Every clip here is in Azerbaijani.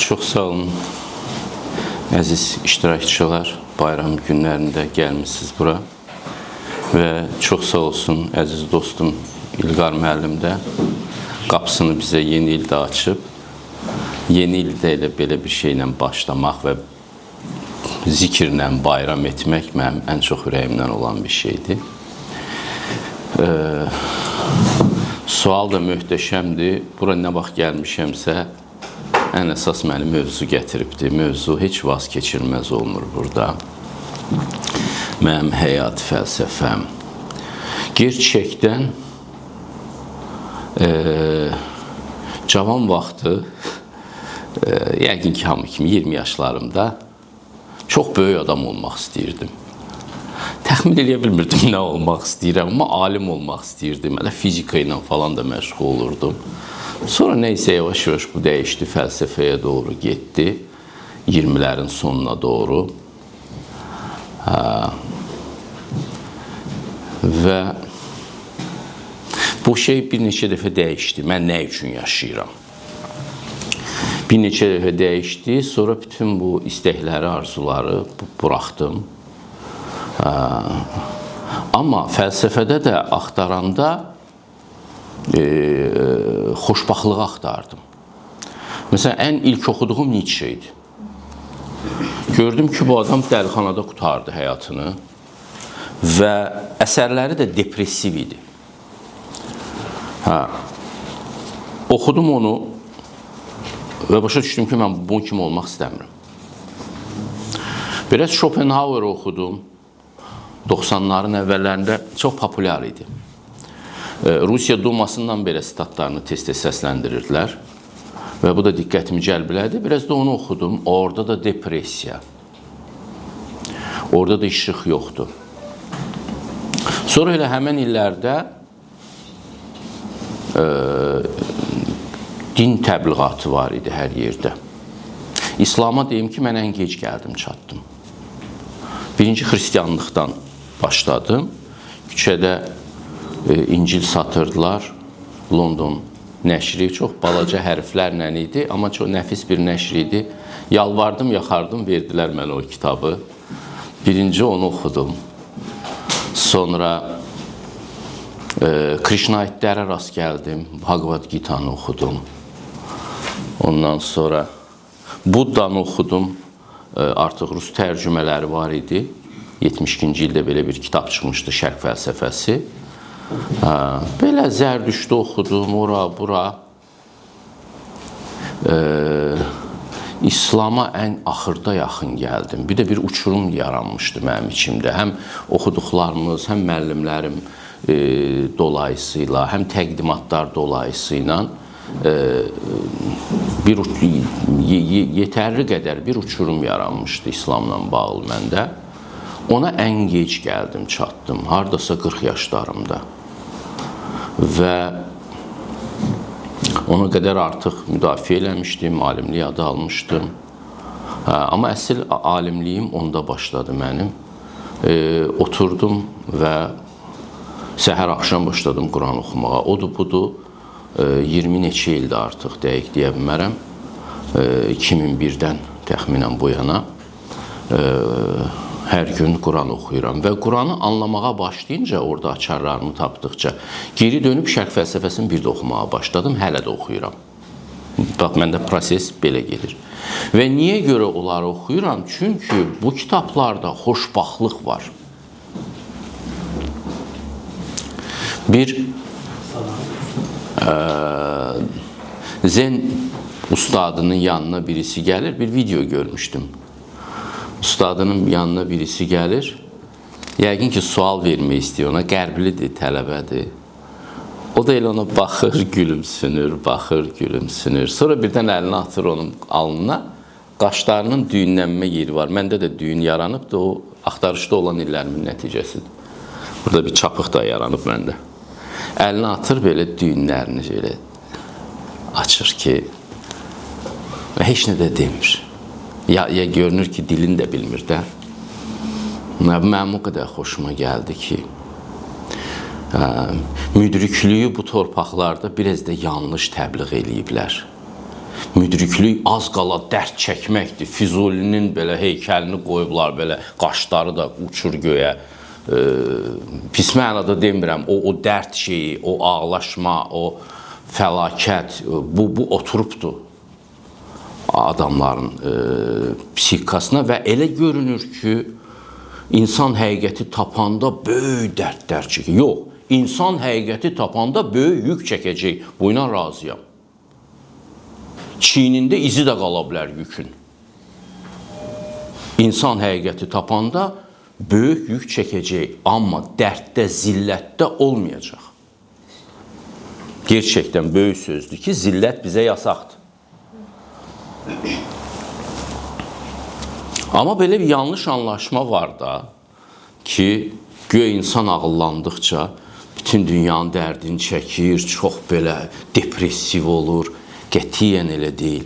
Çox sağ olun, əziz iştirakçılar, bayram günlərində gəlmişsiniz bura və çox sağ olsun, əziz dostum İlqar müəllim də qapısını bizə yeni ildə açıb, yeni ildə elə belə bir şeylə başlamaq və zikirlə bayram etmək mənim ən çox ürəyimdən olan bir şeydir. Sual da möhtəşəmdir. Bura nə vaxt gəlmişəmsə, ən əsas məni mövzu gətiribdir. Mövzu heç vaxt keçilməz olmur burada. Mənim həyat fəlsəfəm. Gerçəkdən cavan vaxtı, yəqin ki, hamı kimi 20 yaşlarımda çox böyük adam olmaq istəyirdim. Təxmin eləyə bilmirdim nə olmaq istəyirəm, amma alim olmaq istəyirdim. Hələ fizika ilə falan da məşğul olurdum. Sonra neysə yavaş-yavaş bu dəyişdi, fəlsəfəyə doğru getdi. 20'lerin sonuna doğru. Və bu şey bir neçə dəfə dəyişdi. Mən nə üçün yaşayıram? Bir neçə dəfə dəyişdi. Sonra bütün bu istəkləri, arzuları buraxdım. Amma fəlsəfədə də axtaranda xoşbaxtlığı axtardım. Məsələn, ən ilk oxuduğum Nietzsche idi. Gördüm ki, bu adam dəlixanada qutardı həyatını və əsərləri də depressiv idi. Oxudum onu və başa düşdüm ki, mən bunun kimi olmaq istəmirəm. Biraz Schopenhauer oxudum. 90'ların əvvəllərində çox populyar idi. Rusiya Dumasından belə statlarını tez-tez səsləndirirdilər. Və bu da diqqətimi cəlb elədi. Biraz da onu oxudum. Orada da depressiya. Orada da işıq yoxdur. Sonra elə həmən illərdə din təbliğatı var idi hər yerdə. İslama deyim ki, mən ən gec gəldim, çatdım. Birinci xristiyanlıqdan başladım. Küçədə İncil satırdılar. London nəşri çox balaca hərflərlə idi, amma çox nəfis bir nəşr idi. Yalvardım, yaxardım, verdilər mənə o kitabı. Birinci onu oxudum. Sonra Krishnaitlərə rast gəldim. Bhagavad Gita'nı oxudum. Ondan sonra Buddanı oxudum. Artıq rus tərcümələri var idi. 72-ci ildə belə bir kitab çıxmışdı, Şərq fəlsəfəsi. Belə Zərdüştü oxudum, ora, bura. İslama ən axırda yaxın gəldim. Bir də bir uçurum yaranmışdı mənim içimdə. Həm oxuduqlarımız, həm müəllimlərim dolayısıyla, həm təqdimatlar dolayısıyla yetərli qədər bir uçurum yaranmışdı İslamla bağlı məndə. Ona ən gec gəldim, çatdım. Hardasa 40 yaşlarımda. Və ona qədər artıq müdafiə eləmişdim, alimlik adı almışdım. Amma əsl alimliyim onda başladı mənim. Oturdum və səhər axşam başladım Quran oxumağa. Odur, budur. 20 neçə ildə artıq dəqiq deyə bilmərəm. 2001-dən təxminən bu yana hər gün Quran oxuyuram və Quranı anlamağa başlayınca, orada açarlarımı tapdıqca geri dönüb şərq fəlsəfəsini bir də oxumağa başladım, hələ də oxuyuram. Bax, məndə proses belə gedir. Və niyə görə onları oxuyuram? Çünki bu kitablarda xoşbaxtlıq var. Bir Zen ustadının yanına birisi gəlir, bir video görmüşdüm. Ustadının yanına birisi gəlir, yəqin ki, sual vermək istəyir ona, qərblidir, tələbədir. O da elə ona baxır, gülümsünür, baxır, gülümsünür. Sonra birdən əlini atır onun alnına, qaşlarının düyünlənmə yeri var. Məndə də düyün yaranıb da o axtarışda olan illərimin nəticəsidir. Burada bir çapıq da yaranıb məndə. Əlini atır, belə düyünlərini belə açır ki, və heç nə də demir. Ya görünür ki, dilini də bilmir də. Mənim o qədər xoşuma gəldi ki, müdriklüyü bu torpaqlarda biraz da yanlış təbliğ eləyiblər. Müdriklük az qala dərd çəkməkdir. Füzulinin belə heykəlini qoyublar, belə qaşları da uçur göyə. Pis mənada demirəm, o dərd şeyi, o ağlaşma, o fəlakət, bu oturubdur adamların psixikasına və elə görünür ki, insan həqiqəti tapanda böyük dərdlər çəkir. Yox, insan həqiqəti tapanda böyük yük çəkəcək. Bu ilə razıyam. Çiynində izi də qala bilər yükün. İnsan həqiqəti tapanda böyük yük çəkəcək, amma dərddə, zillətdə olmayacaq. Gerçəkdən böyük sözdür ki, zillət bizə yasaqdır. Amma belə bir yanlış anlaşma var da ki, güya insan ağıllandıqca bütün dünyanın dərdini çəkir, çox belə depressiv olur. Qətiyyən elə deyil.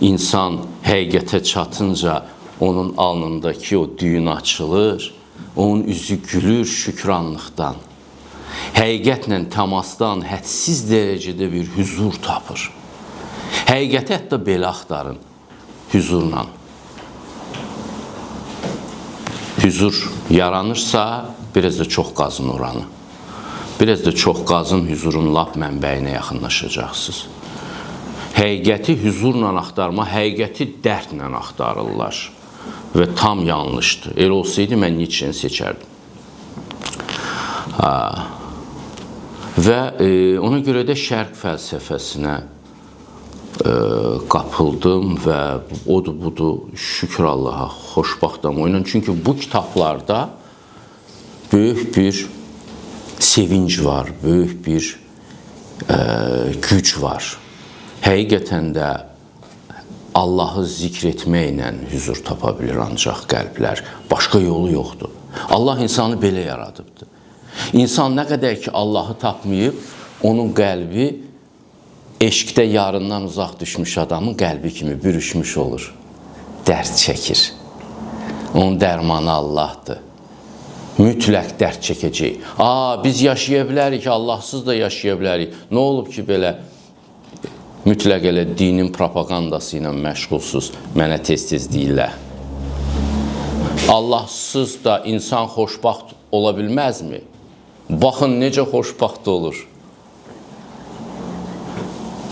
İnsan həqiqətə çatınca onun alnındakı o düyün açılır, onun üzü gülür şükranlıqdan. Həqiqətlə təmasdan hədsiz dərəcədə bir hüzur tapır. Həqiqəti hətta belə axtarın, hüzurla. Hüzur yaranırsa, biraz da çox qazın oranı. Biraz da çox qazın hüzurun lap mənbəyinə yaxınlaşacaqsınız. Həqiqəti hüzurla axtarma, həqiqəti dərdlə axtarırlar və tam yanlışdır. Elə olsaydı, mən Nietzsche'ni seçərdim. Və ona görə də şərq fəlsəfəsinə qapıldım və odur budur, şükür Allaha, xoşbaxtam o ilə. Çünki bu kitablarda böyük bir sevinc var, böyük bir güc var. Həqiqətən də Allahı zikr etməklə hüzur tapa bilir ancaq qəlblər. Başqa yolu yoxdur. Allah insanı belə yaradıbdır. İnsan nə qədər ki Allahı tapmayıb, onun qəlbi eşqdə yarından uzaq düşmüş adamın qəlbi kimi bürüşmüş olur. Dərd çəkir. Onun dərmanı Allahdır. Mütləq dərd çəkəcək. Biz yaşaya bilərik, Allahsız da yaşaya bilərik. Nə olub ki belə mütləq elə dinin propagandası ilə məşğulsuz, mənə tez-tez deyirlər. Allahsız da insan xoşbaxt ola bilməzmi? Baxın, necə xoşbaxt olur.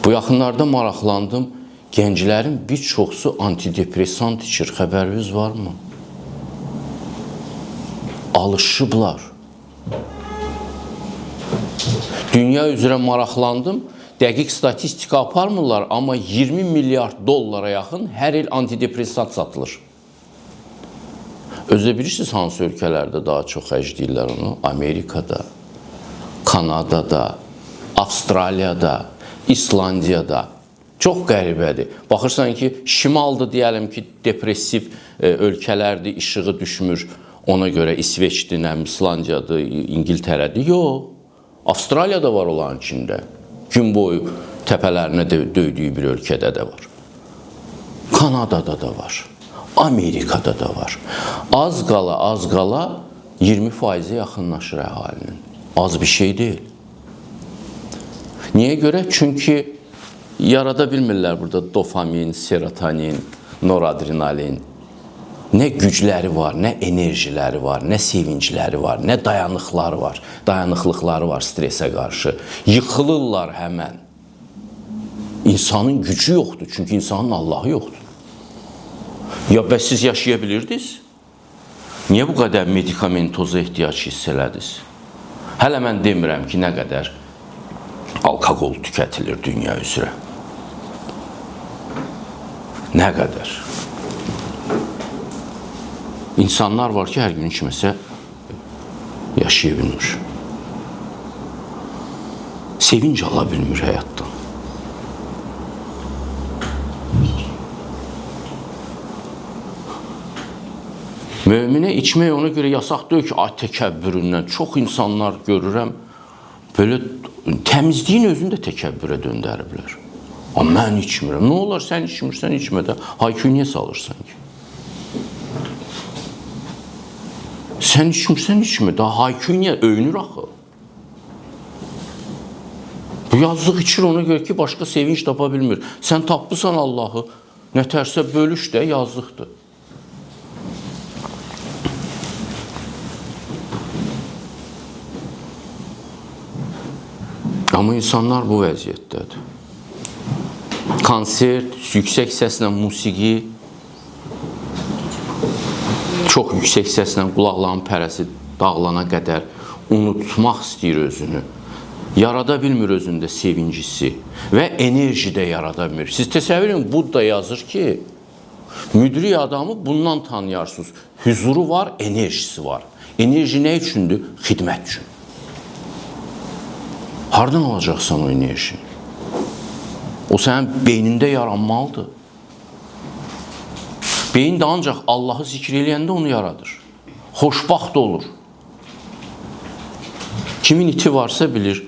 Bu yaxınlarda maraqlandım, gənclərin bir çoxsu antidepressant içir, xəbəriniz varmı? Alışıblar. Dünya üzrə maraqlandım, dəqiq statistika aparmırlar, amma 20 milyard dollara yaxın hər il antidepressant satılır. Özdə bilirsiniz, hansı ölkələrdə daha çox xərcləyirlər onu? Amerikada, Kanadada, Avstraliyada, İslandiyada. Çox qəribədir. Baxırsan ki, şimalda deyəlim ki, depressiv ölkələrdir, işığı düşmür. Ona görə İsveçdir, İslandiyadır, İngiltərədir. Yox, Avstraliyada var olan içində. Gün boyu təpələrinə döydüyü bir ölkədə də var. Kanadada da var. Amerikada da var. Az qala 20%-ə yaxınlaşır əhalinin. Az bir şey deyil. Niyə görə? Çünki yarada bilmirlər burada dopamin, serotonin, noradrenalin. Nə gücləri var, nə enerjiləri var, nə sevincləri var, nə dayanıqlıqları var stresə qarşı. Yıxılırlar həmən. İnsanın gücü yoxdur, çünki insanın Allahı yoxdur. Ya bəs siz yaşaya bilirdiniz? Niyə bu qədər medikamentoza ehtiyac hiss elədiniz? Hələ mən demirəm ki, nə qədər alkoqol tükətilir dünya üzrə. Nə qədər? İnsanlar var ki, hər gün içməsə yaşaya bilmir. Sevinc ala bilmir həyatdan. Möminə içmək ona görə yasaq deyil ki, təkəbbüründən. Çox insanlar görürəm, belə təmizliyin özünü də təkəbbürə döndəriblər. Mən içmirəm. Nə olar, sən içmirsən, içmədə haykü niyə salırsan ki? Sən içmirsən, içmədə haykü niyə öyünür axı? Bu yazıq içir ona görə ki, başqa sevinç tapa bilmir. Sən tapmısan Allahı, nətərsə bölüş də yazıqdır. Amma insanlar bu vəziyyətdədir. Konsert, yüksək səslə musiqi, çox yüksək səslə qulaqların pərəsi dağılana qədər unutmaq istəyir özünü. Yarada bilmir özündə sevincisi və enerji də yarada bilmir. Siz təsəvvür edin, Budda yazır ki, müdrik adamı bundan tanıyarsınız. Hüzuru var, enerjisi var. Enerji nə üçündür? Xidmət üçün. Hardan alacaqsan o enerjini? O sənin beynində yaranmalıdır. Beyin də ancaq Allahı zikr eləyəndə onu yaradır. Xoşbaxt olur. Kimin iti varsa bilir,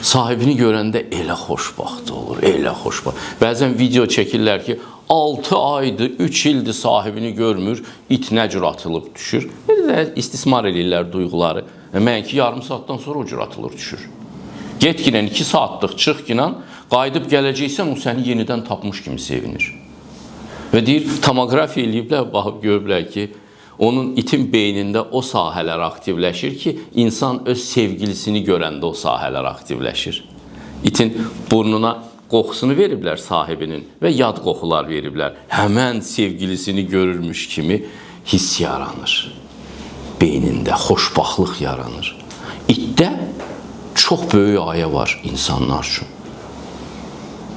sahibini görəndə elə xoşbaxt olur, elə xoşbaxt. Bəzən video çəkirlər ki, 6 aydır, 3 ildir sahibini görmür, it nə cür atılıb düşür. İstismar eləyirlər duyğuları. Mənki yarım saatdan sonra o cür atılır düşür. Get ginən 2 saatlıq çıx ginən, qayıdıb gələcəksən, o səni yenidən tapmış kimi sevinir. Və deyir, tomografiya eləyiblər, baxıb görüblər ki, onun itin beynində o sahələr aktivləşir ki, insan öz sevgilisini görəndə o sahələr aktivləşir. İtin burnuna qoxusunu veriblər sahibinin və yad qoxular veriblər. Həmən sevgilisini görürmüş kimi hiss yaranır. Beynində xoşbaxtlıq yaranır. İtdə çox böyük ayə var insanlar üçün.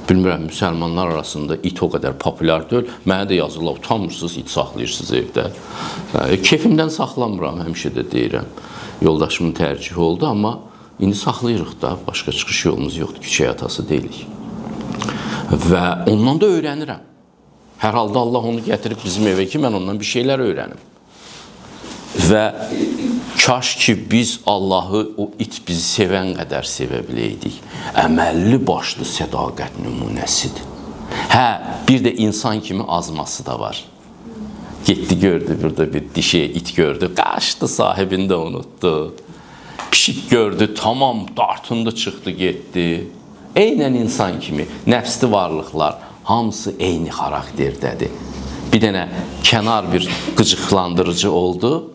Bilmirəm, müsəlmanlar arasında it o qədər populyar deyil. Mənə də yazırlar, utanmırsınız, it saxlayırsınız evdə. Keyfimdən saxlamıram, həmişə də deyirəm. Yoldaşımın tərcihi oldu, amma indi saxlayırıq da, başqa çıxış yolumuz yoxdur, küçək atası deyilik. Və ondan da öyrənirəm. Hər halda Allah onu gətirib bizim evə ki, mən ondan bir şeylər öyrənim. Və kaş ki, biz Allahı, o it bizi sevən qədər sevə biləydik. Əməlli başlı sədaqət nümunəsidir. Hə, bir də insan kimi azması da var. Getdi, gördü, burada bir dişi it gördü, qaçdı, sahibini də unutdu. Pişik gördü, tamam, dartındı, çıxdı, getdi. Eynən insan kimi, nəfsli varlıqlar, hamısı eyni xarakterdədir. Bir dənə kənar bir qıcıqlandırıcı oldu.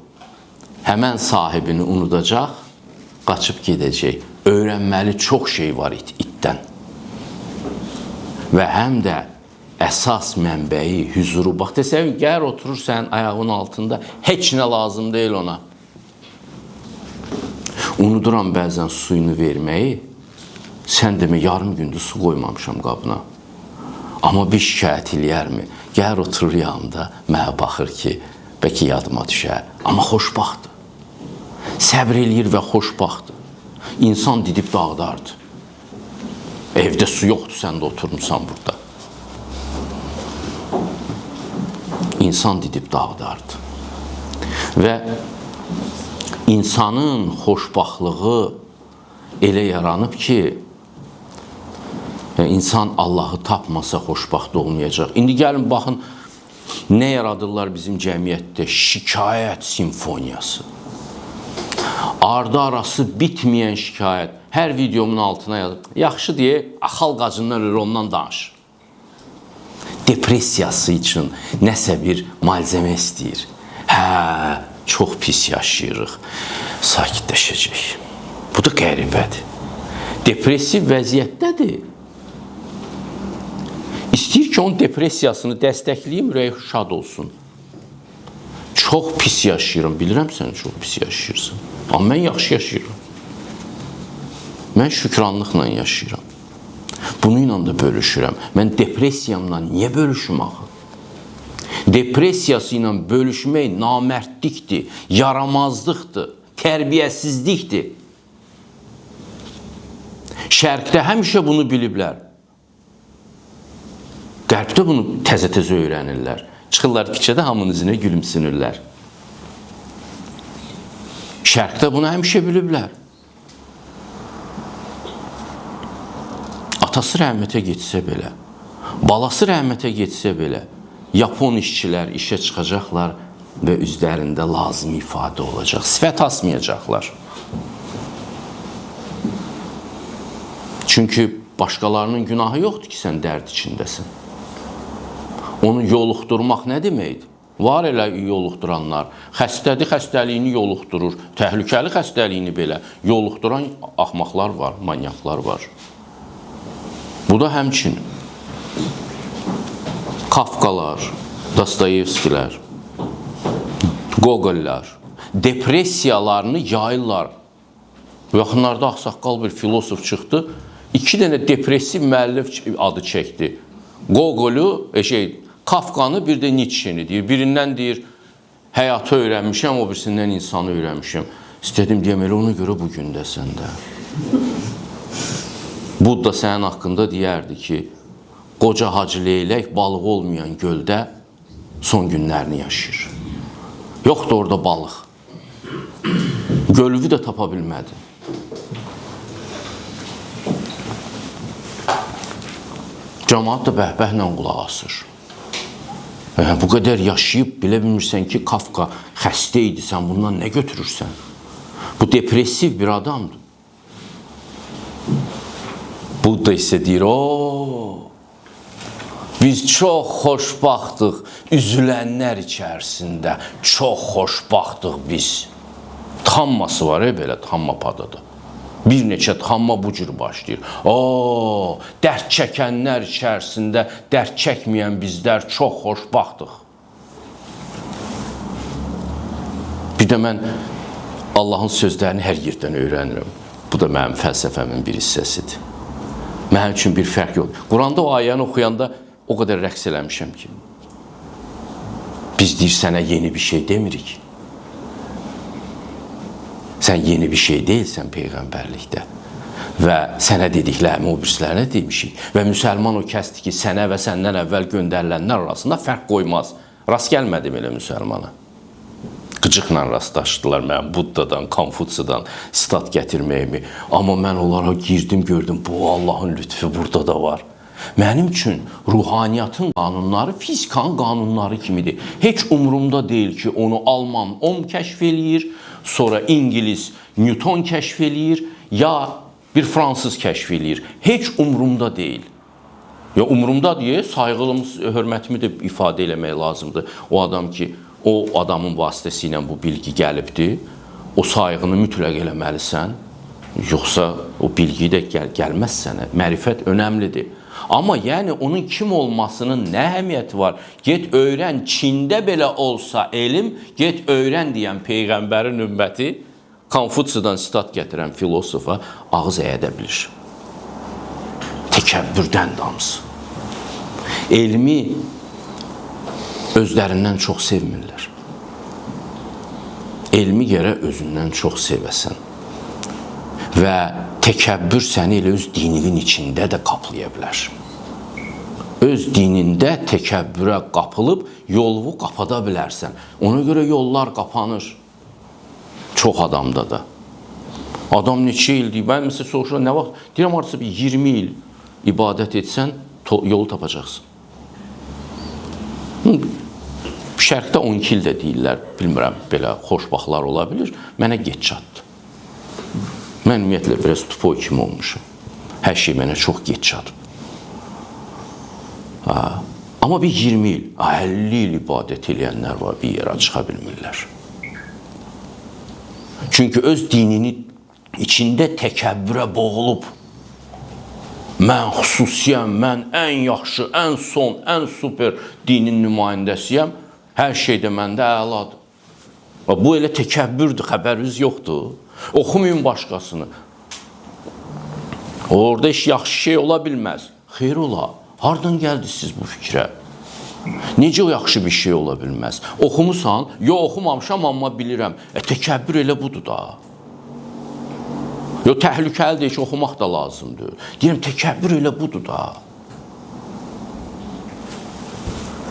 Həmən sahibini unudacaq, qaçıb gedəcək. Öyrənməli çox şey var itdən. Və həm də əsas mənbəyi, hüzuru. Bax, təsəvvür, gəlir oturur sənin ayağının altında, heç nə lazım deyil ona. Unuduram bəzən suyunu verməyi, sən demə, yarım gündür su qoymamışam qabına. Amma bir şikayət eləyərmi? Gəlir oturur yanımda, mənə baxır ki, bəlkə yadıma düşər. Amma xoşbaxtdır. Səbr eləyir və xoşbaxtdır. İnsan didib dağıdardı. Evdə su yoxdur, sən də oturmuşsan burada. İnsan didib dağıdardı. Və insanın xoşbaxtlığı elə yaranıb ki, insan Allahı tapmasa xoşbaxt olmayacaq. İndi gəlin, baxın, nə yaradırlar bizim cəmiyyətdə? Şikayət simfoniyası. Ardı arası bitməyən şikayət. Hər videomun altına yazır. Yaxşı deyə, xalq acından ölür, ondan danışır. Depressiyası üçün nəsə bir malzəmə istəyir. Hə, çox pis yaşayırıq. Sakitləşəcək. Bu da qəribədir. Depressiv vəziyyətdədir. İstəyir ki, onun depressiyasını dəstəkləyim, ürəyi şad olsun. Çox pis yaşayıram. Bilirəm, sən çox pis yaşayırsan. Amma mən yaxşı yaşayıram. Mən şükranlıqla yaşayıram. Bununla da bölüşürəm. Mən depressiyamla niyə bölüşüm axı? Depressiyası ilə bölüşmək namərdlikdir, yaramazlıqdır, tərbiyəsizlikdir. Şərqdə həmişə bunu biliblər. Qərbdə bunu təzə-təzə öyrənirlər. Çıxırlar küçədə, hamının üzünə gülümsünürlər. Şərqdə bunu həmişə biliblər. Atası rəhmətə getsə belə, balası rəhmətə getsə belə, Yapon işçilər işə çıxacaqlar və üzlərində lazım ifadə olacaq. Sifət asmayacaqlar. Çünki başqalarının günahı yoxdur ki, sən dərd içindəsən. Onu yoluxdurmaq nə deməkdir? Var elə yoluxduranlar. Xəstədir, xəstəliyini yoluxdurur. Təhlükəli xəstəliyini belə yoluxduran axmaqlar var, manyaklar var. Bu da həmçinin Kafkalar, Dostoyevskilər, Gogollar depressiyalarını yayırlar. Yaxınlarda ağsaqqal bir filosof çıxdı, 2 dənə depressiv müəllif adı çəkdi. Gogol'u, Kafkanı, bir də Nietzsche'ni deyir. Birindən deyir, həyatı öyrənmişəm, o birisindən insanı öyrənmişəm. İstədim deyəm, elə ona görə bugün də səndə. Budda sənin haqqında deyərdi ki, qoca Hacı Leylək balığı olmayan göldə son günlərini yaşayır. Yoxdur orada balıq. Gölüvü də tapa bilmədi. Cəmaat da bəhbəhlə qulaq asır. Bu qədər yaşayıb, bilə bilmirsən ki, Kafka xəstə idi, sən bundan nə götürürsən? Bu depressiv bir adamdır. Budda isə deyir, biz çox xoşbaxtıq, üzülənlər içərisində çox xoşbaxtıq biz. Tamması var, belə tamma padada. Bir neçə tamma bu cür başlayır. Dərd çəkənlər içərisində dərd çəkməyən bizlər çox xoşbaxtıq. Bir də mən Allahın sözlərini hər yerdən öyrənirəm. Bu da mənim fəlsəfəmin bir hissəsidir. Mənim üçün bir fərq yoxdur. Quranda o ayəni oxuyanda o qədər rəqs eləmişəm ki. Biz deyir, sənə yeni bir şey demirik. Sən yeni bir şey deyilsən Peyğəmbərlikdə. Və sənə dediklərimi o birisilərinə demişik. Və müsəlman o kəsdir ki, sənə və səndən əvvəl göndərilənlər arasında fərq qoymaz. Rast gəlmədim elə müsəlmana. Qıcıqla rastlaşdılar mənim Buddadan, Konfutsudan sitat gətirməyimi. Amma mən onlara girdim, gördüm, bu Allahın lütfü burada da var. Mənim üçün ruhaniyyatın qanunları fizikanın qanunları kimidir. Heç umurumda deyil ki, onu Alman Ohm kəşf eləyir, sonra İngiliz Newton kəşf eləyir, ya bir Fransız kəşf eləyir. Heç umurumda deyil. Ya umurumda deyə sayğılımız, hörmətimi də ifadə eləmək lazımdır. O adam ki, o adamın vasitəsilə bu bilgi gəlibdir, o sayğını mütləq eləməlisən, yoxsa o bilgi də gəlməz sənə. Mərifət önəmlidir. Amma yəni onun kim olmasının nə əhəmiyyəti var? Get öyrən, Çində belə olsa elm, get öyrən deyən Peyğəmbərin ümməti Konfutsudan sitat gətirən filosofa ağız əyədə bilir. Təkəbbürdən damsı. Elmi özlərindən çox sevmirlər. Elmi gərək özündən çox sevəsən. Və təkəbbür səni elə öz dininin içində də qaplaya bilər. Öz dinində təkəbbürə qapılıb yolunu qapada bilərsən. Ona görə yollar qapanır. Çox adamda da. Adam neçə ildir? Mən məsələn soruşuram, nə vaxt? Deyirəm, artıq 20 il ibadət etsən, yolu tapacaqsın. Şərqdə 12 il də deyirlər, bilmirəm, belə xoşbaxtlar ola bilir. Mənə geç çatdı. Mən ümumiyyətlə biraz tupoy kimi olmuşum. Hər şey mənə çox geç çatıb. Amma bir 20 il, 50 il ibadət eləyənlər var, bir yerə çıxa bilmirlər. Çünki öz dininin içində təkəbbürə boğulub. Mən xüsusiyəm, mən ən yaxşı, ən son, ən super dinin nümayəndəsiyəm. Hər şey də məndə əladır. Bu elə təkəbbürdür, xəbəriniz yoxdur. Oxumayın başqasını. Orada heç yaxşı şey ola bilməz. Xeyr ola. Hardan gəldiniz siz bu fikrə? Necə o yaxşı bir şey ola bilməz? Oxumusan? Yox, oxumamışam, amma bilirəm. Təkəbbür elə budur da. Yox, təhlükəlidir ki, oxumaq da lazımdır. Deyirəm, təkəbbür elə budur da.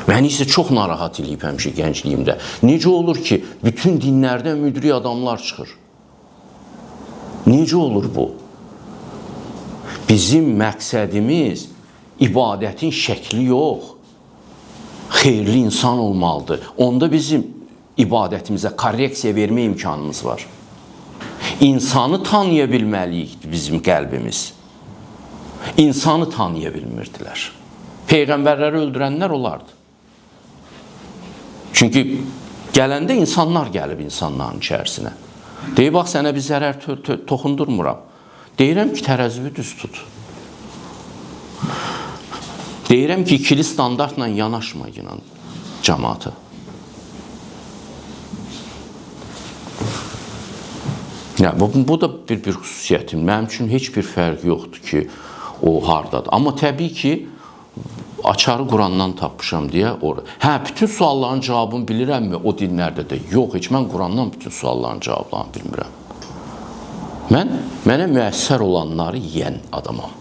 Məni isə çox narahat eləyib həmişə gəncliyimdə. Necə olur ki, bütün dinlərdən müdrik adamlar çıxır? Necə olur bu? Bizim məqsədimiz ibadətin şəkli yox. Xeyirli insan olmalıdır. Onda bizim ibadətimizə korreksiya vermə imkanımız var. İnsanı tanıya bilməliyik bizim qəlbimiz. İnsanı tanıya bilmirdilər. Peyğəmbərləri öldürənlər onlardı. Çünki gələndə insanlar gəlib insanların içərisinə. Deyib, bax, sənə bir zərər toxundurmuram. Deyirəm ki, tərəzivi düz tut. Deyirəm ki, ikili standartla yanaşma cəmaata. Bu da bir xüsusiyyətim. Mənim üçün heç bir fərq yoxdur ki, o hardadır. Amma təbii ki, açarı Qurandan tapmışam deyə orada. Hə, bütün sualların cavabını bilirəmmi o dinlərdə də? Yox, heç mən Qurandan bütün sualların cavablarını bilmirəm. Mənə müəssər olanları yeyən adamam.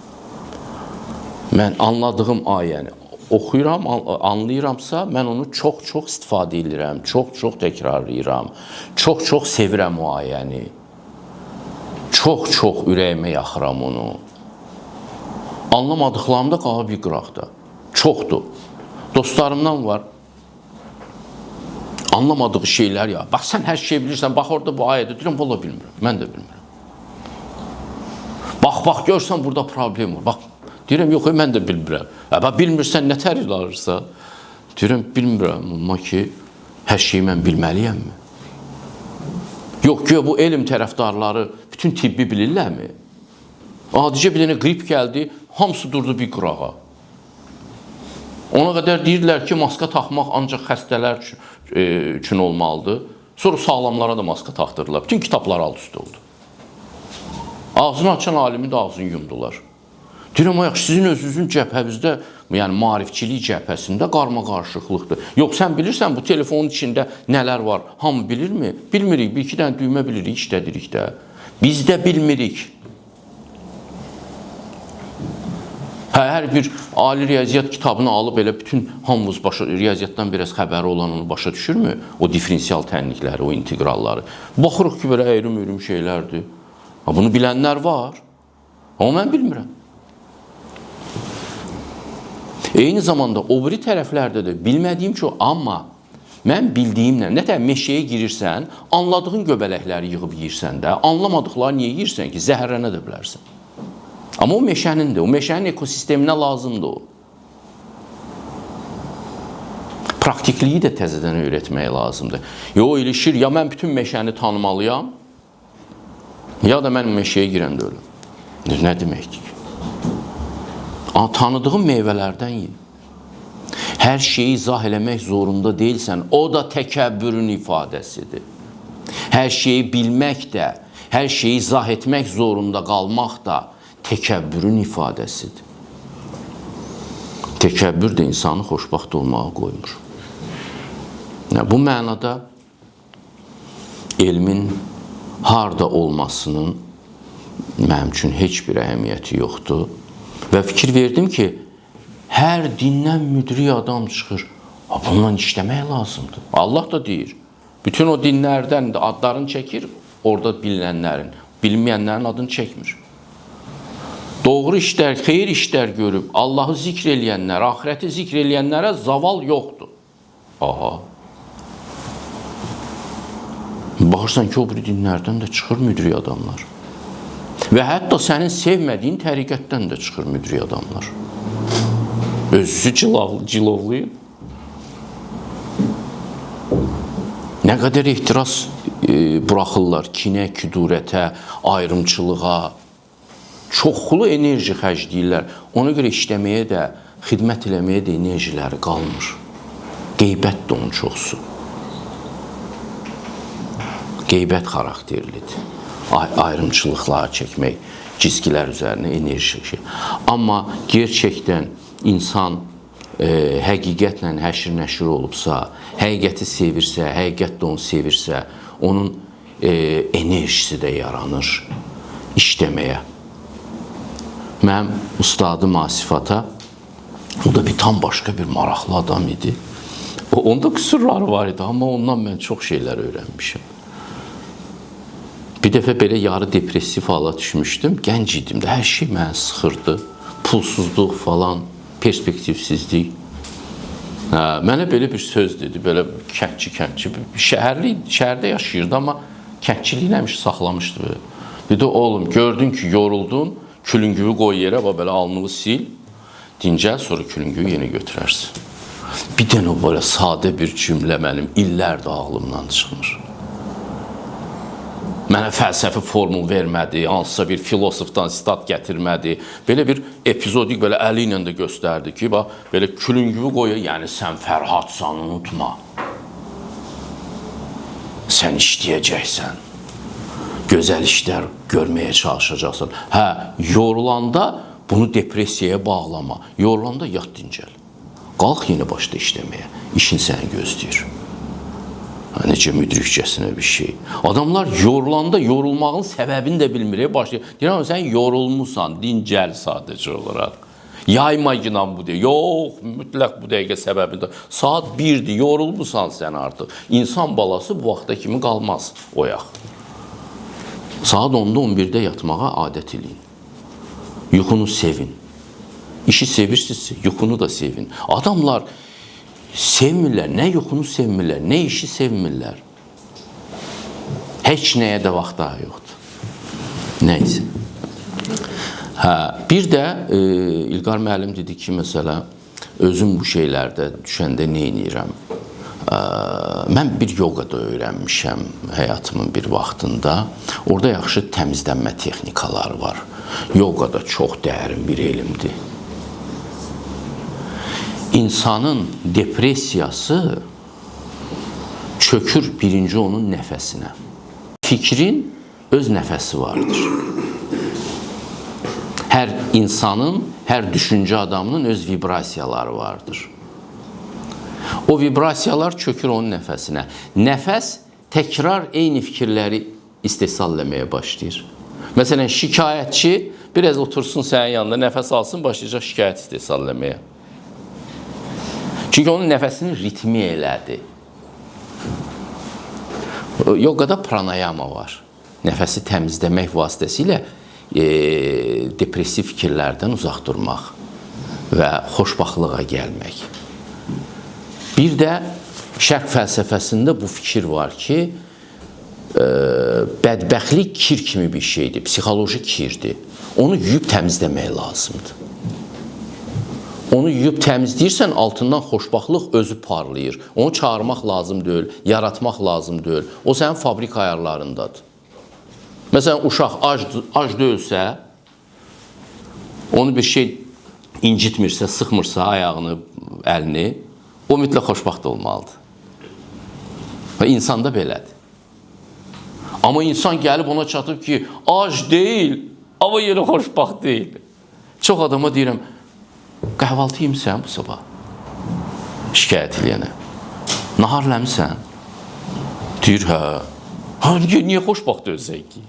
Mən anladığım ayəni oxuyuram, anlayıramsa, mən onu çox-çox istifadə edirəm, çox-çox təkrarlayıram, çox-çox sevirəm o ayəni. Çox-çox ürəyimə yaxıram onu. Anlamadıqlarımda qalıb yıqıraqda. Çoxdur. Dostlarımdan var. Anlamadığı şeylər ya. Bax, sən hər şey bilirsən, bax, orada bu ayədə deyirəm, valla bilmirəm. Mən də bilmirəm. Bax, görsən, burada problem var. Bax, deyirəm, yox, mən də bilmirəm. Bax, bilmirsən, nə təril alırsa? Deyirəm, bilmirəm, amma ki, hər şeyi mən bilməliyəmmi? Yox ki, bu elm tərəfdarları bütün tibbi bilirlərmi? Adicə bir dənə qrip gəldi, hamısı durdu bir qırağa. Ona qədər deyirlər ki, maska taxmaq ancaq xəstələr üçün olmalıdır. Sonra sağlamlara da maska taxdırırlar. Bütün kitablar alt üstə oldu. Ağzını açan alimi də ağzını yumdular. Deyirəm, ayaq, sizin özünüzün cəbhəvizdə, yəni maarifçilik cəbhəsində qarma-qarışıqlıqdır. Yox, sən bilirsən, bu telefonun içində nələr var, hamı bilirmi? Bilmirik, bir-iki dənə düymə bilirik, işlədirik də. Biz də bilmirik. Hər bir ali riyaziyyat kitabını alıb elə bütün hamımız riyaziyyatdan biraz xəbəri olan onu başa düşürmü? O diferensial tənlikləri, o integralları. Baxırıq ki, belə əyrim-əyrim şeylərdir. Bunu bilənlər var. Amma mən bilmirəm. Eyni zamanda o biri tərəflərdə də bilmədiyim ki, amma mən bildiyimlə, nətər meşəyə girirsən, anladığın göbələkləri yığıb yiyirsən də, anlamadıqları niyə yiyirsən ki, zəhərlənə də bilərsən. Amma o meşənindir, o meşənin ekosisteminə lazımdır o. Praktikliyi də təzədən öyrətmək lazımdır. O ilişir, ya mən bütün meşəni tanımalıyam, ya da mən meşəyə girəndə ölüm. Nə deməkdir ki? Tanıdığın meyvələrdən yiyin. Hər şeyi izah eləmək zorunda deyilsən, o da təkəbbürün ifadəsidir. Hər şeyi bilmək də, hər şeyi izah etmək zorunda qalmaq da təkəbbürün ifadəsidir. Təkəbbür də insanı xoşbaxt olmağa qoymur. Bu mənada elmin harda olmasının mənim üçün heç bir əhəmiyyəti yoxdur. Və fikir verdim ki, hər dindən müdrik adam çıxır. Bununla işləmək lazımdır. Allah da deyir. Bütün o dinlərdən də adlarını çəkir, orada bilinənlərin, bilməyənlərin adını çəkmir. Doğru işlər, xeyir işlər görüb, Allahı zikr eləyənlər, ahirəti zikr eləyənlərə zaval yoxdur. Aha. Baxırsan ki, o bir dinlərdən də çıxır müdrik adamlar. Və hətta sənin sevmədiyin təriqətdən də çıxır müdrik adamlar. Özü cilovlayıb. Nə qədər ehtiras buraxırlar kinə, küdurətə, ayrımçılığa. Çoxlu enerji xərcləyirlər. Ona görə işləməyə də, xidmət eləməyə də enerjiləri qalmır. Qeybət də onun çoxsu. Qeybət xarakterlidir. Ayrımçılıqları çəkmək, cizgilər üzərinə enerji. Amma gerçəkdən insan həqiqətlə həşr nəşr olubsa, həqiqəti sevirsə, həqiqət də onu sevirsə, onun enerjisi də yaranır işləməyə. Mənim ustadım Asifata, o da bir tam başqa bir maraqlı adam idi. Onda qüsurları var idi, amma ondan mən çox şeylər öyrənmişim. Bir dəfə belə yarı depressiv hala düşmüşdüm. Gənc idim də, hər şey mənə sıxırdı. Pulsuzluq falan, perspektivsizlik. Mənə belə bir söz dedi, belə kəndçi. Şəhərdə yaşayırdı, amma kəndçiliyi nəmiş saxlamışdı. Dedi, oğlum, gördün ki, yoruldun, Külüngüyü qoy yerə, belə alnını sil, dincəl, sonra külüngüyü yenə götürərsin. Bir dənə belə sadə bir cümlə mənim illərdir ağlımdan çıxmır. Mənə fəlsəfi formul vermədi, hansısa bir filosofdan sitat gətirmədi. Belə bir epizodik belə əli ilə də göstərdi ki, bax, belə külüngüyü qoyur, yəni sən Fərhadsan, unutma. Sən işləyəcəksən, gözəl işlər görməyə çalışacaqsan. Hə, yorulanda bunu depressiyaya bağlama, yorulanda yat dincəl. Qalx yenə başda işləməyə, işin səni gözləyir. Necə müdrikcəsinə bir şey. Adamlar yorulanda yorulmağın səbəbini də bilmir. Deyirəm, sən yorulmuşsan, dincəl sadəcə olaraq. Yayma inan bu deyək. Yox, mütləq bu dəqiqə səbəbində. Saat 1-dir, yorulmuşsan sən artıq. İnsan balası bu vaxta kimi qalmaz oyaq. Saat 10-da 11-də yatmağa adət eləyin. Yuxunu sevin. İşi sevirsinizsə, yuxunu da sevin. Adamlar sevmirlər, nə yuxunu sevmirlər, nə işi sevmirlər. Heç nəyə də vaxt daha yoxdur. Nəysə. Hə, bir də İlqar müəllim dedi ki, məsələ, özüm bu şeylərdə düşəndə nə edirəm? Mən bir yoqada öyrənmişəm həyatımın bir vaxtında. Orada yaxşı təmizlənmə texnikaları var. Yoqada çox dərin bir elmdir. İnsanın depressiyası çökür birinci onun nəfəsinə. Fikrin öz nəfəsi vardır. Hər insanın, hər düşüncə adamının öz vibrasiyaları vardır. O vibrasiyalar çökür onun nəfəsinə. Nəfəs təkrar eyni fikirləri istehsal eləməyə başlayır. Məsələn, şikayətçi biraz otursun sənin yanında, nəfəs alsın, başlayacaq şikayət istehsal eləməyə. Çünki onun nəfəsinin ritmi elədi. Yoqada pranayama var. Nəfəsi təmizləmək vasitəsilə depressiv fikirlərdən uzaq durmaq və xoşbaxtlığa gəlmək. Bir də şərq fəlsəfəsində bu fikir var ki, bədbəxtlik kir kimi bir şeydir, psixoloji kirdir. Onu yuyub təmizləmək lazımdır. Onu yuyub təmizləyirsən, altından xoşbaxtlıq özü parlayır. Onu çağırmaq lazım deyil, yaratmaq lazım deyil. O sənin fabrik ayarlarındadır. Məsələn, uşaq ac deyilsə, onu bir şey incitmirsə, sıxmırsa ayağını, əlini, o mütləq xoşbaxt olmalıdır. Və insan da belədir. Amma insan gəlib ona çatıb ki, ac deyil, amma yenə xoşbaxt deyil. Çox adama deyirəm, qəhvaltı yemisən bu sabah? Şikayət eləyənə. Nahar eləmisən? Deyir, hə. Niyə xoşbaxt deyilsən ki?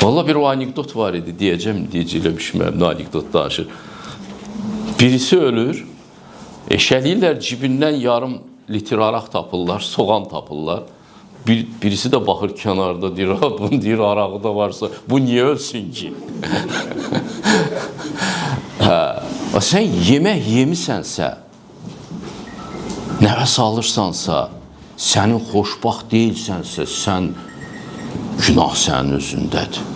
Valla bir o anekdot var idi, deyəcəkləmişməm, nə anekdot danışır. Birisi ölür, eşəliyirlər, cibindən yarım litr araq tapırlar, soğan tapırlar. Birisi də baxır kənarda, deyir, bunun deyir, arağı da varsa, bu niyə ölsün ki? Sən yemək yemisənsə, nəfəs alırsansa, sənin xoşbaxt deyilsənsə, sən günah sənin özündədir.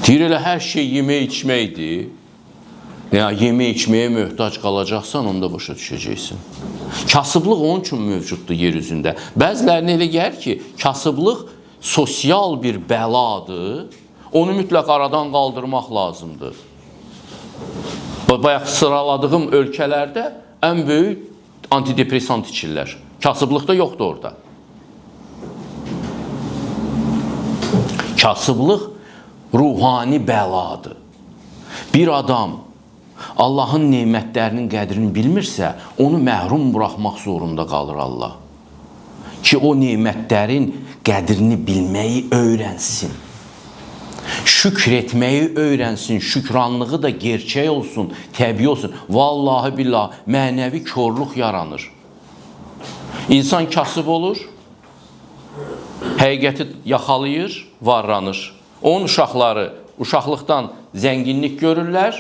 Deyir, elə hər şey yemək içməkdir. Yemək içməyə möhtac qalacaqsan, onda başa düşəcəksin. Kasıblıq onun üçün mövcuddur yer üzündə. Bəzilərinə elə gəlir ki, kasıblıq sosial bir bəladır, onu mütləq aradan qaldırmaq lazımdır. Bayaq sıraladığım ölkələrdə ən böyük antidepressant içirlər. Kasıblıq da yoxdur orada. Kasıblıq ruhani bəladır. Bir adam Allahın nemətlərinin qədrini bilmirsə, onu məhrum buraxmaq zorunda qalır Allah. Ki o nemətlərin qədrini bilməyi öyrənsin. Şükr etməyi öyrənsin, şükranlığı da gerçək olsun, təbii olsun. Vallahi billah, mənəvi körlük yaranır. İnsan kasıb olur, həqiqəti yaxalayır, varlanır. Onun uşaqları uşaqlıqdan zənginlik görürlər,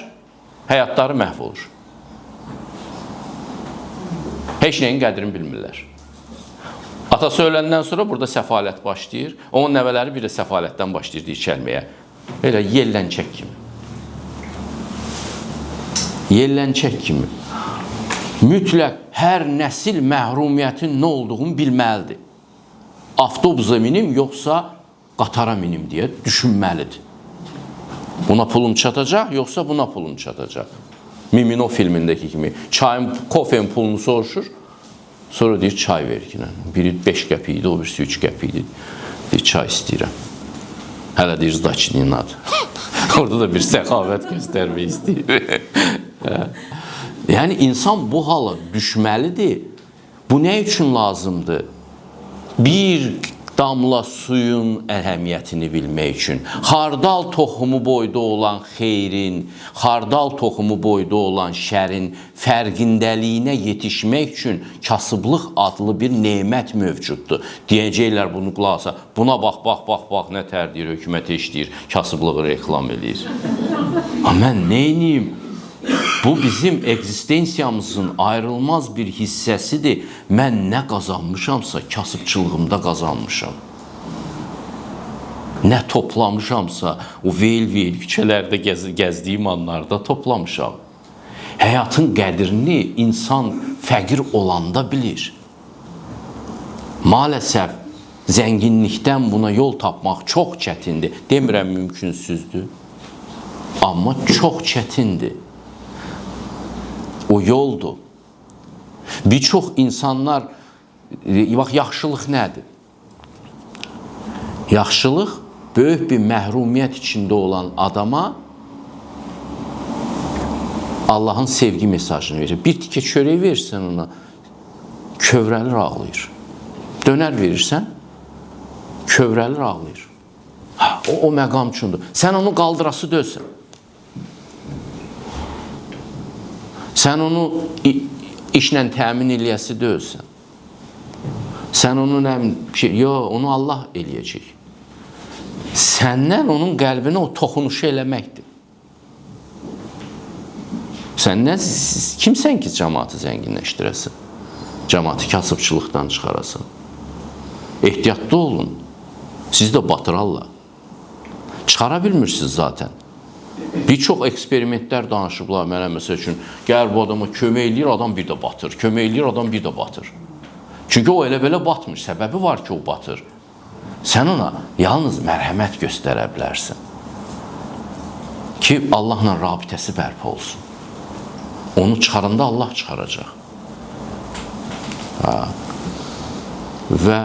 həyatları məhv olur. Heç nəyin qədrini bilmirlər. Atası öləndən sonra burada səfalət başlayır. Onun nəvələri bir də səfalətdən başlayır dirçəlməyə. Elə yellənçək kimi. Yellənçək kimi. Mütləq hər nəsil məhrumiyyətin nə olduğunu bilməlidir. Avtobusa minim, yoxsa qatara minim deyə düşünməlidir. Buna pulum çatacaq, yoxsa buna pulum çatacaq. Mimino filmindəki kimi çayın, kofenin pulunu soruşur, sonra deyir çay ver ki. Biri 5 qəpik idi, o birisi 3 qəpik idi. Deyir çay istəyirəm. Hələ deyir Zdaçinin adı. Orada da bir səxavət göstərmək istəyir. Yəni insan bu hala düşməlidir. Bu nə üçün lazımdır? Bir damla suyun əhəmiyyətini bilmək üçün, xardal toxumu boyda olan xeyrin, xardal toxumu boyda olan şərin fərqindəliyinə yetişmək üçün kasıblıq adlı bir nemət mövcuddur. Deyəcəklər bunu qulaq asa, buna bax, nə tər deyir, hökumət işləyir, kasıblığı reklam edir. Mən neyniyim? Bu bizim egzistensiyamızın ayrılmaz bir hissəsidir. Mən nə qazanmışamsa, kasıbçılığımda qazanmışam. Nə toplamışamsa, o veyl-veyl küçələrdə gəzdiyim anlarda toplamışam. Həyatın qədrini insan fəqir olanda bilir. Maalesef zənginlikdən buna yol tapmaq çox çətindir. Demirəm mümkünsüzdür, amma çox çətindir. O yoldur. Bir çox insanlar, bax, yaxşılıq nədir? Yaxşılıq, böyük bir məhrumiyyət içində olan adama Allahın sevgi mesajını verir. Bir tikə çörək verirsən ona, kövrəlir, ağlayır. Dönər verirsən, kövrəlir, ağlayır. O məqam üçündür. Sən onu qaldırası dözsən. Sən onu işlə təmin eləyəsi deyilsən. Sən onu onu Allah eləyəcək. Səndən onun qəlbinə o toxunuşu eləməkdir. Səndən kimsən ki, cəmaatı zənginləşdirəsin? Cəmaatı kasıbçılıqdan çıxarasın. Ehtiyatlı olun. Siz də batırarlar. Çıxara bilmirsiniz zaten. Bir çox eksperimentlər danışıblar mənə, məsəl üçün, gəl bu adama kömək eləyir, adam bir də batır. Kömək eləyir, adam bir də batır. Çünki o elə belə batmış, səbəbi var ki, o batır. Sən ona yalnız mərhəmət göstərə bilərsən. Ki, Allahla rabitəsi bərpa olsun. Onu çıxaranda Allah çıxaracaq. Və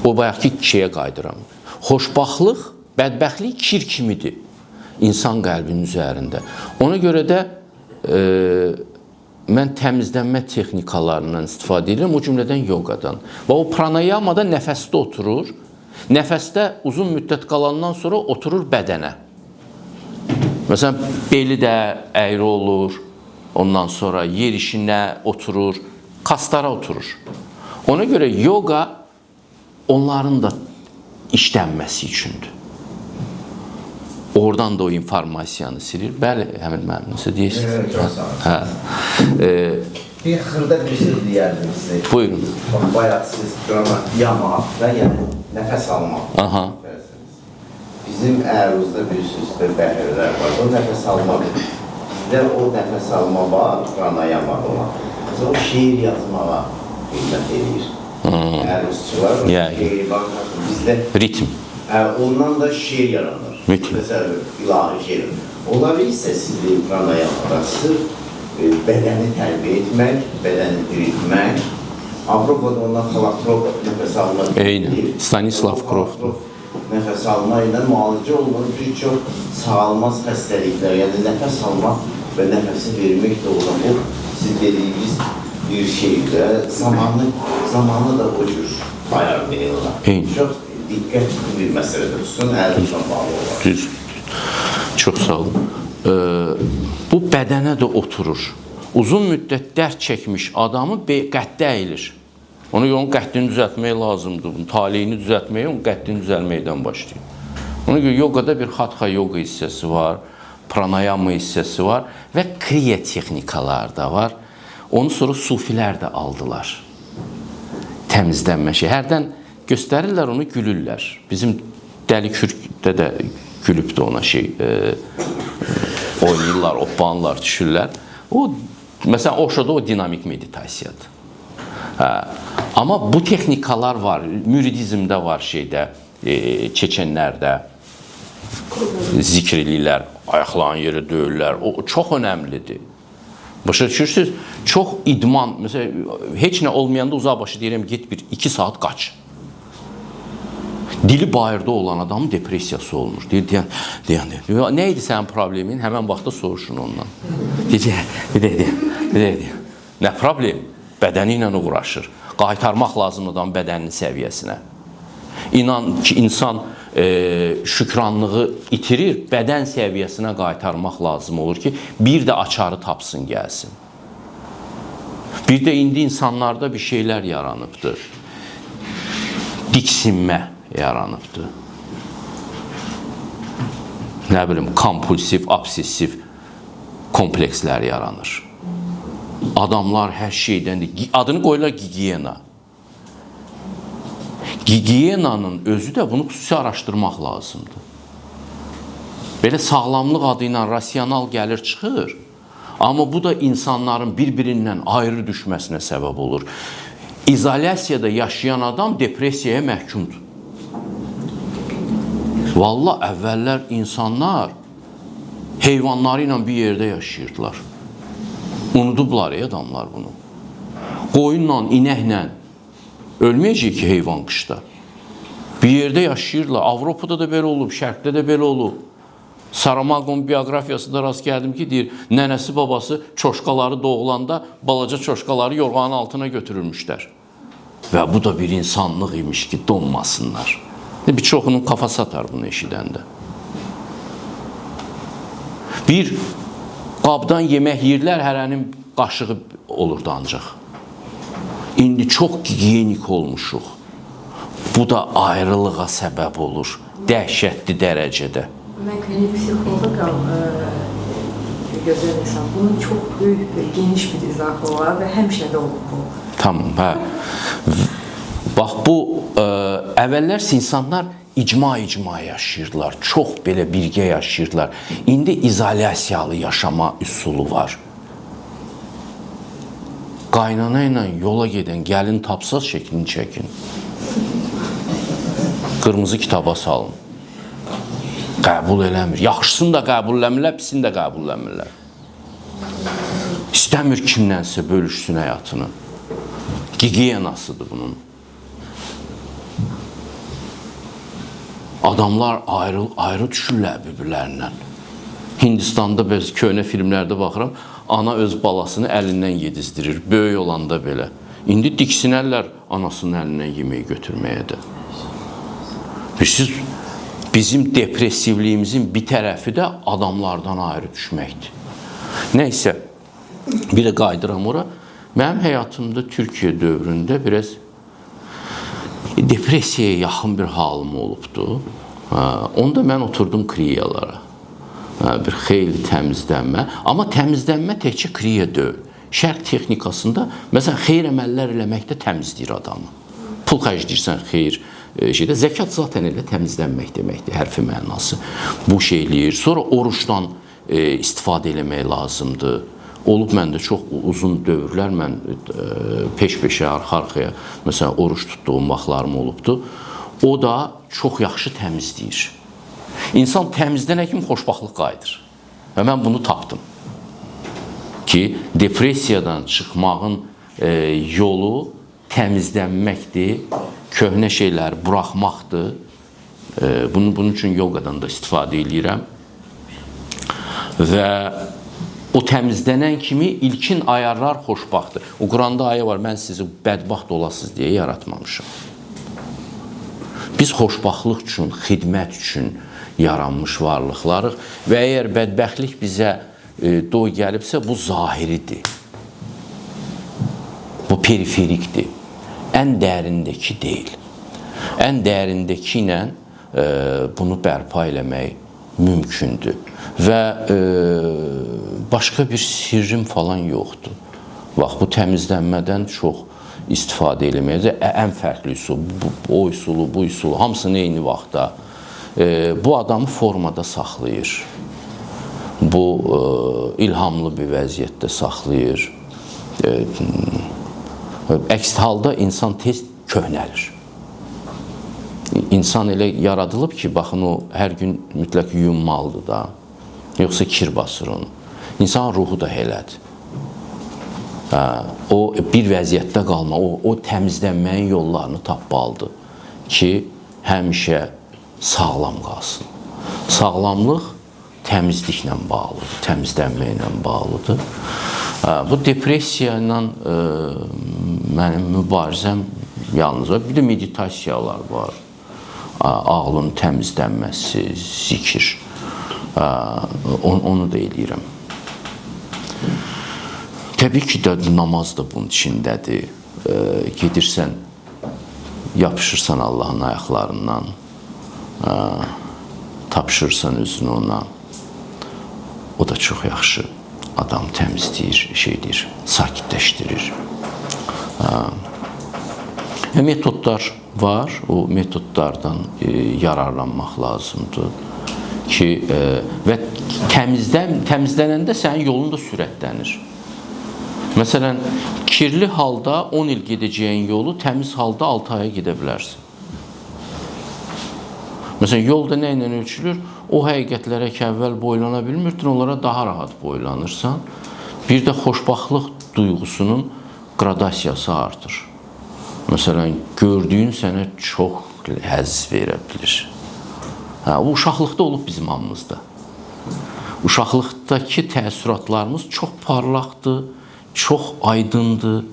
o bayaqki şeyə qaydıram. Xoşbaxtlıq, bədbəxtlik kir kimidir insan qəlbinin üzərində. Ona görə də mən təmizlənmə texnikalarından istifadə edirəm, o cümlədən yoqadan. Və o pranayamada nəfəsdə oturur. Nəfəsdə uzun müddət qalandan sonra oturur bədənə. Məsələn, beli də əyri olur, ondan sonra yer işinə oturur, kaslara oturur. Ona görə yoga onların da işlənməsi üçündür. Oradan da o informasiyanı silir. Bəli, həmin mənim nəsə deyirsiniz? Bir xırda bir şey deyərdim sizə. Buyurun. Bayaq siz yamaq və yəni nəfəs almaq. Bizim əruzda bir sözdə bəhirlər var. O nəfəs almaq. Bizdə o nəfəs alma var, pranayama olan. O şiir yazmağa qeymət edir. Əruzçular şiir baxır. Bizdə ritm. Ondan da şiir yaranır. Məsələn, ilahi şiir. Onları isə sizin pranayamada sırf bədəni tərbiyə etmək, bədəni diriltmək. Avropada ondan Kalatrov nəfəs almaq edir. Stanislav Grof. Nəfəs alma ilə müalicə olunur bir çox sağalmaz xəstəliklər, yəni nəfəs almaq və nəfəsi vermək də olan o, siz dediyiniz bir şeydir. Zamanı da o cür ayarlayırlar. Çox diqqət bir məsələdir, üstün əldən bağlı olar. Düz. Çox sağ olun. Bu bədənə də oturur. Uzun müddət dərd çəkmiş adamı qədd əyilir. Ona görə onun qəddini düzəltmək lazımdır. Taleyini düzəltməyə, onun qəddini düzəlməkdən başlayır. Ona görə yogada bir hatha yoga hissəsi var. pranayama hissəsi var və kriya texnikalar da var. Onu sonra sufilər də aldılar. Təmizlənmə şey. Hərdən göstərirlər onu, gülürlər. Bizim Dəli Kürkdə də gülübdü ona şey. Oynayırlar, oppanırlar, düşürlər. O, məsələn, Oşoda o dinamik meditasiyadır. Amma bu texnikalar var. Müridizmdə var şeydə, Çeçenlərdə zikr edirlər, ayaqların yeri döyürlər. O çox önəmlidir. Başa düşürsünüz? Çox idman, məsələn, heç nə olmayanda uzaq başı deyirəm, get bir 2 saat qaç. Dili bayırda olan adamın depressiyası olmur. Deyən. Nə idi sənin problemin? Həmən vaxtda soruşun ondan. Deyəcək, nə problem? Bədəni ilə uğraşır. Qaytarmaq lazım adam bədəninin səviyyəsinə. İnan ki, insan şükranlığı itirir, bədən səviyyəsinə qaytarmaq lazım olur ki, bir də açarı tapsın, gəlsin. Bir də indi insanlarda bir şeylər yaranıbdır. Diksinmə yaranıbdır. Nə bilim, kompulsiv, obsessiv komplekslər yaranır. Adamlar hər şeydən, adını qoyurlar gigiyena. Gigiyenanın özü də bunu xüsusi araşdırmaq lazımdır. Belə sağlamlıq adı ilə rasional gəlir, çıxır. Amma bu da insanların bir-birindən ayrı düşməsinə səbəb olur. İzolyasiyada yaşayan adam depressiyaya məhkumdur. Vallahi əvvəllər insanlar heyvanları ilə bir yerdə yaşayırdılar. Unudublar adamlar bunu. Qoyunla, inəklə ölməyəcək ki, heyvan qışda. Bir yerdə yaşayırlar. Avropada da belə olub, Şərqdə də belə olub. Saramagon bioqrafiyasında rast gəldim ki, deyir, nənəsi, babası çoşqaları doğulanda balaca çoşqaları yorğanın altına götürülmüşlər. Və bu da bir insanlıq imiş ki, donmasınlar. Bir çoxunun kafası atar bunu eşidəndə. Bir qabdan yemək yeyirlər, hərənin qaşığı olurdu ancaq. İndi çox gigiyenik olmuşuq. Bu da ayrılığa səbəb olur, dəhşətli dərəcədə. Mən klinik psixoloqam, gözəl insan. Bunun çox böyük, geniş bir izahı var və həmişə də olub bu. Tamam, hə. Bax, bu əvvəllər insanlar icma yaşayırdılar, çox belə birgə yaşayırdılar. İndi izolyasiyalı yaşama üsulu var. Qaynana ilə yola gedən gəlin tapsaz şəklini çəkin. Qırmızı kitaba salın. Qəbul eləmir. Yaxşısını da qəbulləmirlər, pisini də qəbulləmirlər. İstəmir kimlənsə bölüşsün həyatını. Gigiyenasıdır bunun. Adamlar ayrı düşürlər bir-birlərindən. Hindistanda bəzi köhnə filmlərdə baxıram, ana öz balasını əlindən yedizdirir, böyük olanda belə. İndi diksinərlər anasının əlindən yemək götürməyə də. Bizim depressivliyimizin bir tərəfi də adamlardan ayrı düşməkdir. Nəysə, bir də qaydıram ora. Mənim həyatımda Türkiyə dövründə biraz depressiyaya yaxın bir halım olubdu. Onda mən oturdum kriyalara. Bir xeyli təmizlənmə. Amma təmizlənmə təkcə kriya deyil. Şərq texnikasında, məsələn, xeyr əməllər eləməkdə təmizləyir adamı. Pul xərcləyirsən xeyr şeydə. Zəkat zaten elə təmizlənmək deməkdir, hərfi mənası. Bu şeyləyir. Sonra oruçdan istifadə eləmək lazımdır. Olub məndə çox uzun dövrlər, mən peş-peşə, arxa-arxaya, məsələn, oruç tutduğum vaxtlarım olubdu. O da çox yaxşı təmizləyir. İnsan təmizlənə kimi xoşbaxtlıq qayıdır. Və mən bunu tapdım. Ki, depressiyadan çıxmağın yolu təmizlənməkdir, köhnə şeyləri buraxmaqdır. Bunun üçün yogadan da istifadə edirəm. Və o təmizlənən kimi ilkin ayarlar xoşbaxtdır. O Quranda ayə var, mən sizi bədbaxt olasınız deyə yaratmamışam. Biz xoşbaxtlıq üçün, xidmət üçün yaranmış varlıqlarıq və əgər bədbəxtlik bizə doy gəlibsə, bu zahiridir. Bu periferikdir. Ən dərindəki deyil. Ən dərindəki ilə bunu bərpa eləmək mümkündür. Və başqa bir sirrim falan yoxdur. Bax, bu təmizlənmədən çox istifadə eləməyəcək. Ən fərqli üsul, o üsulu, bu üsulu, hamısını eyni vaxtda. Bu adamı formada saxlayır. Bu ilhamlı bir vəziyyətdə saxlayır. Əks halda insan tez köhnəlir. İnsan elə yaradılıb ki, baxın, o hər gün mütləq yuyunmalıdır da, yoxsa kir basır onu. İnsan ruhu da elədir. O bir vəziyyətdə qalma, o təmizlənməyin yollarını tapmalıdır ki, həmişə sağlam qalsın. Sağlamlıq təmizliklə bağlıdır, təmizlənməklə bağlıdır. Bu depressiya ilə mənim mübarizəm yalnız var. Bir də meditasiyalar var. Ağlın təmizlənməsi, zikir. Onu da eləyirəm. Təbii ki də namaz da bunun içindədir. Gedirsən, yapışırsan Allahın ayaqlarından, tapşırsan özünü ona. O da çox yaxşı. Adam təmizləyir, sakitləşdirir. Metodlar var, o metodlardan yararlanmaq lazımdır ki, və təmizlənəndə sənin yolun da sürətlənir. Məsələn, kirli halda 10 il gedəcəyin yolu təmiz halda 6 aya gedə bilərsən. Məsələn, yolda nə ilə ölçülür? O həqiqətlərə ki, əvvəl boylana bilmirdin, onlara daha rahat boylanırsan. Bir də xoşbaxtlıq duyğusunun qradasiyası artır. Məsələn, gördüyün sənə çox həzz verə bilir. O uşaqlıqda olub bizim hamımızda. Uşaqlıqdakı təəssüratlarımız çox parlaqdır, çox aydındır,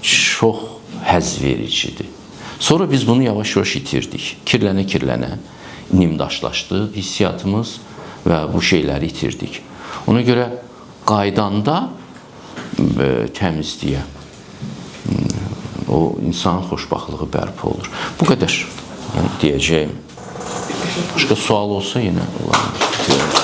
çox həzz vericidir. Sonra biz bunu yavaş-yavaş itirdik. Kirlənə-kirlənə nimdaşlaşdı hissiyatımız və bu şeyləri itirdik. Ona görə qaydanda təmizliyə o insanın xoşbaxtlığı bərpa olur. Bu qədər deyəcəyim. Başqa sual olsa yenə olar.